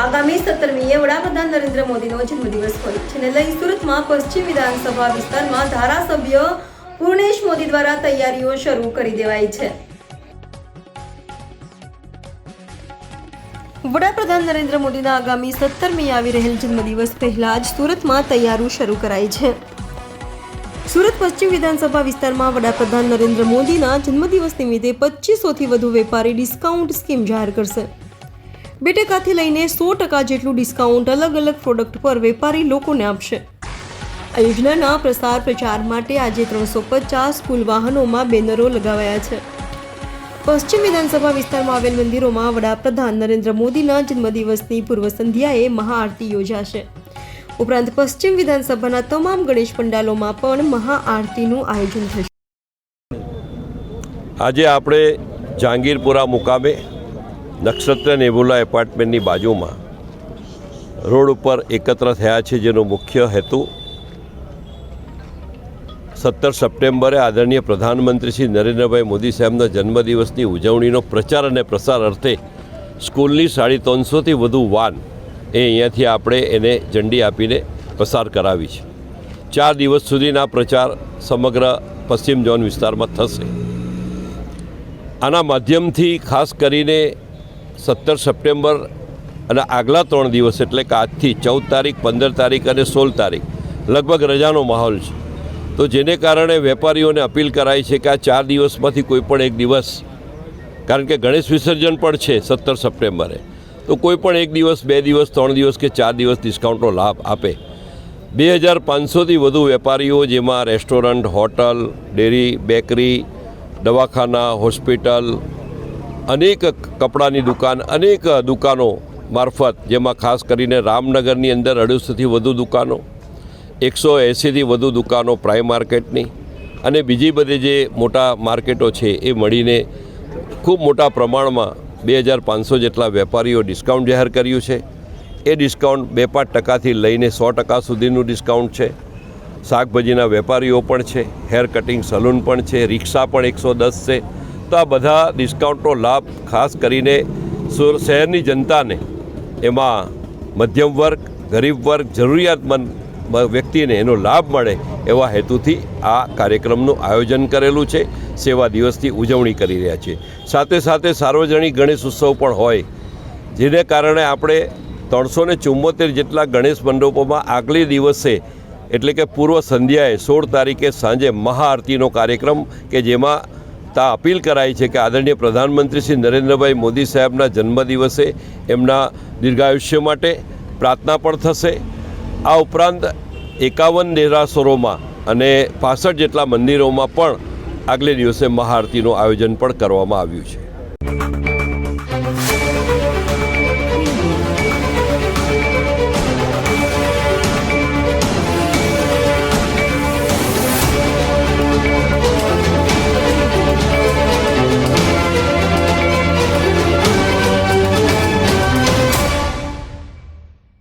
આગામી 17મીએ વડાપ્રધાન નરેન્દ્ર મોદીનો જન્મદિવસ હોય જેને લઈ સુરતમાં પશ્ચિમ વિધાનસભા વિસ્તારમાં ધારાસભ્ય પૂર્ણેશ મોદી દ્વારા તૈયારીઓ શરૂ કરી દેવાઈ છે। વડાપ્રધાન નરેન્દ્ર મોદીના આગામી 17મીએ આવી રહેલ જન્મદિવસ પહેલા જ સુરતમાં તૈયારી શરૂ કરાઈ છે। સુરત પશ્ચિમ વિધાનસભા વિસ્તારમાં વડાપ્રધાન નરેન્દ્ર મોદીના જન્મદિવસ નિમિત્તે 2500થી વધુ વેપારી ડિસ્કાઉન્ટ સ્કીમ જાહેર કરશે। 2% લઈને 100% જેટલું ડિસ્કાઉન્ટ અલગ અલગ પ્રોડક્ટ પર વેપારી લોકોને આપશે। આ યોજનાના પ્રસાર પ્રચાર માટે આજે 350 કુલ વાહનોમાં બેનરો લગાવાયા છે। પશ્ચિમ વિધાનસભા વિસ્તારમાં આવેલ મંદિરોમાં વડાપ્રધાન નરેન્દ્ર મોદીના જન્મદિવસની પૂર્વ સંધ્યાએ મહાઆરતી યોજાશે। ઉપરાંત પશ્ચિમ વિધાનસભાના તમામ ગણેશ પંડાલોમાં પણ મહાઆરતીનું આયોજન થશે। આજે આપણે જહાંગીરપુરા મુકામે નક્ષત્ર નેબુલા એપાર્ટમેન્ટની બાજુમાં રોડ ઉપર એકત્ર થયા છે, જેનો મુખ્ય હેતુ 17 સપ્ટેમ્બરે આદરણીય પ્રધાનમંત્રી શ્રી નરેન્દ્રભાઈ મોદી સાહેબના જન્મદિવસની ઉજવણીનો પ્રચાર અને પ્રસાર અર્થે સ્કૂલની 350થી વધુ વાન અહીંયાથી આપણે એને ઝંડી આપીને પસાર કરાવી છે। 4 દિવસ સુધીના પ્રચાર સમગ્ર પશ્ચિમ ઝોન વિસ્તારમાં થશે। આના માધ્યમથી ખાસ કરીને 17 સપ્ટેમ્બર અને આગલા 3 દિવસ એટલે કે આજથી 14 તારીખ, 15 તારીખ અને 16 તારીખ લગભગ રજાનો માહોલ છે, તો જેને કારણે વેપારીઓને અપીલ કરાઈ છે કે આ 4 દિવસમાંથી કોઈ પણ એક દિવસ, કારણ કે ગણેશ વિસર્જન પણ છે 17 સપ્ટેમ્બરે, તો કોઈ પણ એક દિવસ, 2 દિવસ, 3 દિવસ કે 4 દિવસ ડિસ્કાઉન્ટનો લાભ આપે। 2500થી વધુ વેપારીઓ, જેમાં રેસ્ટોરન્ટ, હોટલ, ડેરી, બેકરી, દવાખાના, હોસ્પિટલ, અનેક કપડાની દુકાન, અનેક દુકાનો મારફત, જેમાં ખાસ કરીને રામનગરની અંદર 250થી વધુ દુકાનો, 180થી વધુ દુકાનો પ્રાઇમ માર્કેટની અને બીજી બધી જે મોટા માર્કેટો છે એ મળીને ખૂબ મોટા પ્રમાણમાં 2500 જેટલા વેપારીઓ ડિસ્કાઉન્ટ જાહેર કર્યું છે। એ ડિસ્કાઉન્ટ 2-5%થી લઈને 100% સુધીનું ડિસ્કાઉન્ટ છે। શાકભાજીના વેપારીઓ પણ છે, હેર કટિંગ સલૂન પણ છે, રિક્ષા પણ 110 છે। તો આ બધા ડિસ્કાઉન્ટનો લાભ ખાસ કરીને શહેરની જનતાને, એમાં મધ્યમ વર્ગ, ગરીબ વર્ગ, જરૂરિયાતમંદ વ્યક્તિને એનો લાભ મળે એવા હેતુથી આ કાર્યક્રમનું આયોજન કરેલું છે। સેવા દિવસની ઉજવણી કરી રહ્યા છીએ। સાથે સાથે સાર્વજનિક ગણેશ ઉત્સવ પણ હોય, જેને કારણે આપણે 374 જેટલા ગણેશ મંડપોમાં આગલે દિવસે એટલે કે પૂર્વ સંધ્યાએ 16 તારીખે સાંજે મહાઆરતીનો કાર્યક્રમ, કે જેમાં અપીલ કરાઈ છે કે આદરણીય પ્રધાનમંત્રી શ્રી નરેન્દ્રભાઈ મોદી સાહેબના જન્મદિવસે એમના દીર્ઘાયુષ્ય માટે પ્રાર્થના પણ થશે। આ ઉપરાંત 51 દેરાસરોમાં અને 65 જેટલા મંદિરોમાં પણ આગલે દિવસે મહાઆરતીનું આયોજન પણ કરવામાં આવ્યું છે।